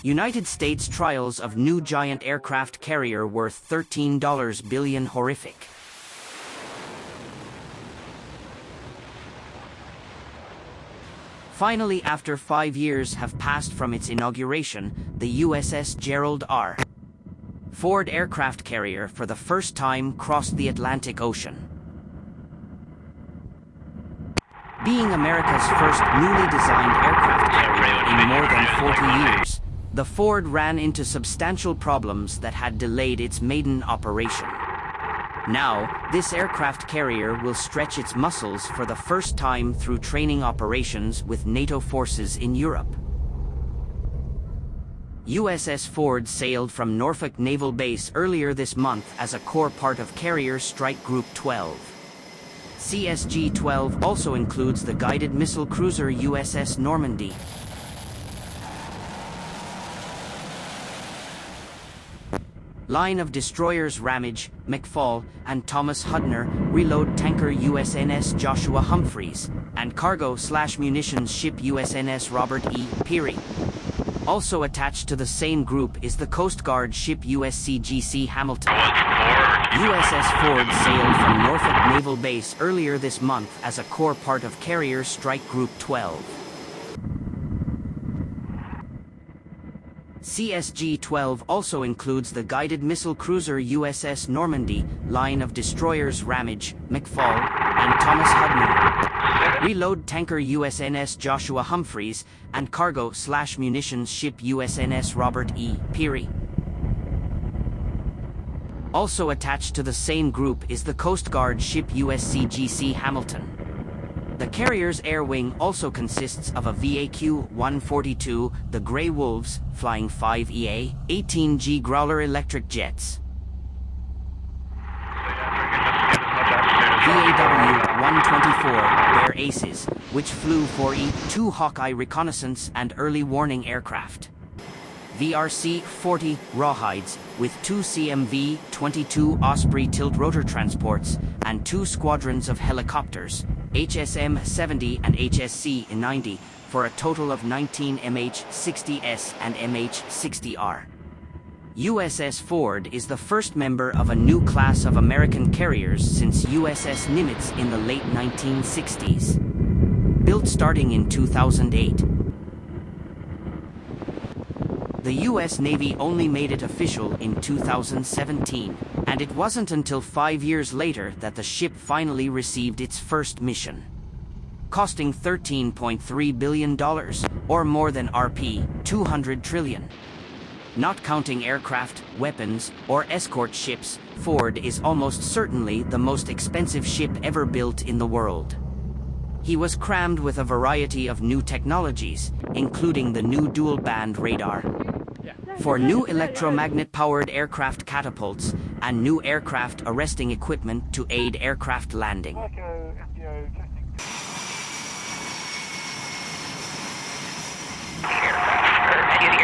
United States trials of new giant aircraft carrier worth $13 billion horrific. Finally, after 5 years have passed from its inauguration, the USS Gerald R. Ford aircraft carrier for the first time crossed the Atlantic Ocean. Being America's first newly designed aircraft carrier in more than 40 years, the Ford ran into substantial problems that had delayed its maiden operation. Now, this aircraft carrier will stretch its muscles for the first time through training operations with NATO forces in Europe. USS Ford sailed from Norfolk Naval Base earlier this month as a core part of Carrier Strike Group 12. CSG-12 also includes the guided missile cruiser USS Normandy. Line of destroyers Ramage, McFall, and Thomas Hudner, reload tanker USNS Joshua Humphreys, and cargo/munitions ship USNS Robert E. Peary. Also attached to the same group is the Coast Guard ship USCGC Hamilton. USS Ford sailed from Norfolk Naval Base earlier this month as a core part of Carrier Strike Group 12. CSG-12 also includes the guided missile cruiser USS Normandy, line of destroyers Ramage, McFall, and Thomas Hudner, reload tanker USNS Joshua Humphreys, and cargo/munitions ship USNS Robert E. Peary. Also attached to the same group is the Coast Guard ship USCGC Hamilton. The carrier's air wing also consists of a VAQ-142, the Grey Wolves, flying 5 EA-18G Growler electric jets, VAW-124 Bear Aces, which flew 4 E-2 Hawkeye reconnaissance and early warning aircraft, VRC-40 Rawhides, with 2 CMV-22 Osprey tilt-rotor transports, and 2 squadrons of helicopters, HSM-70 and HSC-90, for a total of 19 MH-60S and MH-60R. USS Ford is the first member of a new class of American carriers since USS Nimitz in the late 1960s. Built starting in 2008. The U.S. Navy only made it official in 2017, and it wasn't until 5 years later that the ship finally received its first mission. Costing $13.3 billion, or more than Rp. 200 trillion. Not counting aircraft, weapons, or escort ships, Ford is almost certainly the most expensive ship ever built in the world. He was crammed with a variety of new technologies, including the new dual-band radar, for new electromagnet-powered aircraft catapults, and new aircraft arresting equipment to aid aircraft landing.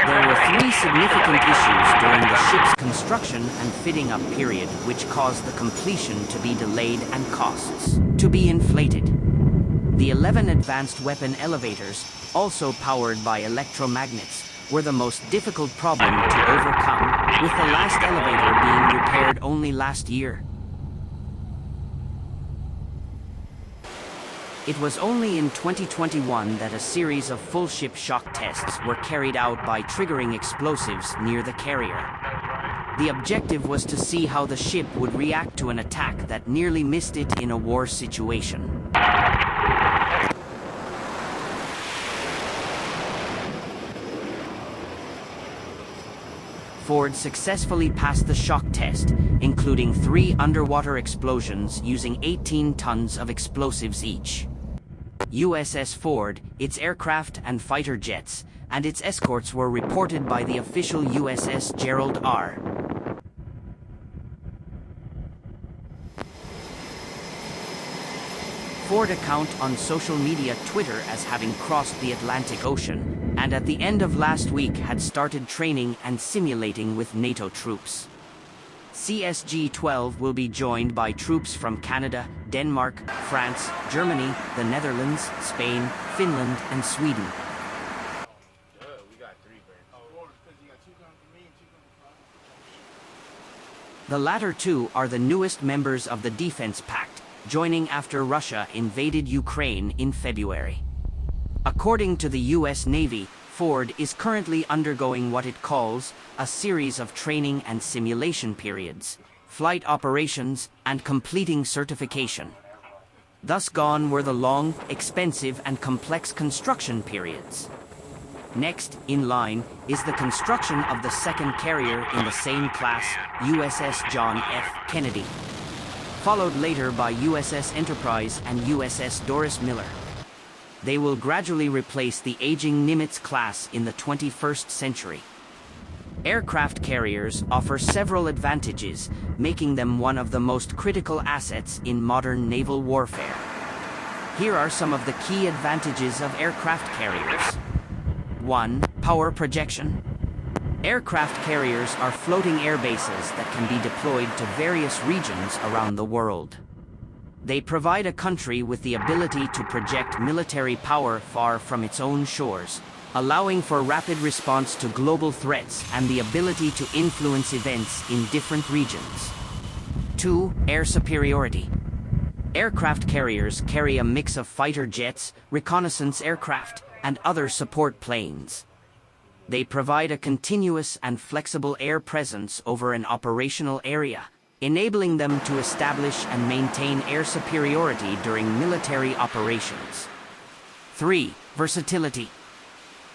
There were 3 significant issues during the ship's construction and fitting up period which caused the completion to be delayed and costs to be inflated. The 11 advanced weapon elevators, also powered by electromagnets, were the most difficult problem to overcome, with the last elevator being repaired only last year. It was only in 2021 that a series of full ship shock tests were carried out by triggering explosives near the carrier. The objective was to see how the ship would react to an attack that nearly missed it in a war situation. Ford successfully passed the shock test, including 3 underwater explosions using 18 tons of explosives each. USS Ford, its aircraft and fighter jets, and its escorts were reported by the official USS Gerald R. Ford account on social media Twitter as having crossed the Atlantic Ocean, and at the end of last week had started training and simulating with NATO troops. CSG-12 will be joined by troops from Canada, Denmark, France, Germany, the Netherlands, Spain, Finland, and Sweden. We got 3 birds. The latter two are the newest members of the Defense Pact, joining after Russia invaded Ukraine in February. According to the U.S. Navy, Ford is currently undergoing what it calls a series of training and simulation periods, flight operations, and completing certification. Thus gone were the long, expensive, and complex construction periods. Next in line is the construction of the second carrier in the same class, USS John F. Kennedy, followed later by USS Enterprise and USS Doris Miller. They will gradually replace the aging Nimitz class in the 21st century. Aircraft carriers offer several advantages, making them one of the most critical assets in modern naval warfare. Here are some of the key advantages of aircraft carriers. 1. Power projection. Aircraft carriers are floating air bases that can be deployed to various regions around the world. They provide a country with the ability to project military power far from its own shores, allowing for rapid response to global threats and the ability to influence events in different regions. 2. Air superiority. Aircraft carriers carry a mix of fighter jets, reconnaissance aircraft, and other support planes. They provide a continuous and flexible air presence over an operational area, enabling them to establish and maintain air superiority during military operations. 3. Versatility.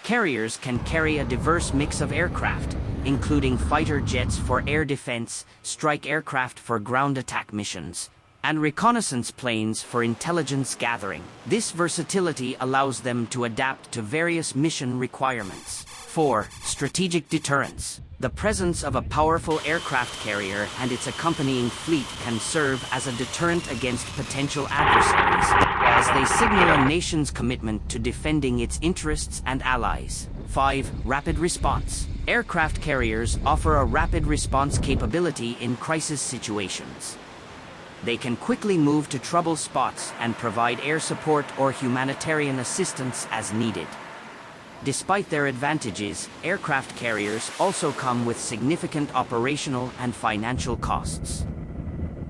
Carriers can carry a diverse mix of aircraft, including fighter jets for air defense, strike aircraft for ground attack missions, and reconnaissance planes for intelligence gathering. This versatility allows them to adapt to various mission requirements. 4. Strategic deterrence. The presence of a powerful aircraft carrier and its accompanying fleet can serve as a deterrent against potential adversaries, as they signal a nation's commitment to defending its interests and allies. 5. Rapid response. Aircraft carriers offer a rapid response capability in crisis situations. They can quickly move to trouble spots and provide air support or humanitarian assistance as needed. Despite their advantages, aircraft carriers also come with significant operational and financial costs.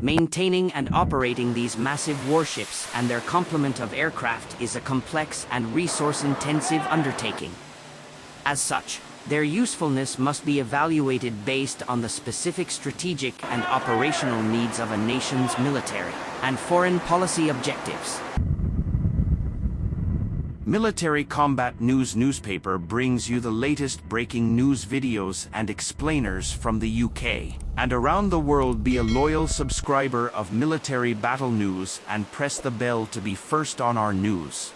Maintaining and operating these massive warships and their complement of aircraft is a complex and resource-intensive undertaking. As such, their usefulness must be evaluated based on the specific strategic and operational needs of a nation's military and foreign policy objectives. Military Combat News newspaper brings you the latest breaking news videos and explainers from the UK and around the world. Be a loyal subscriber of Military Battle News and press the bell to be first on our news.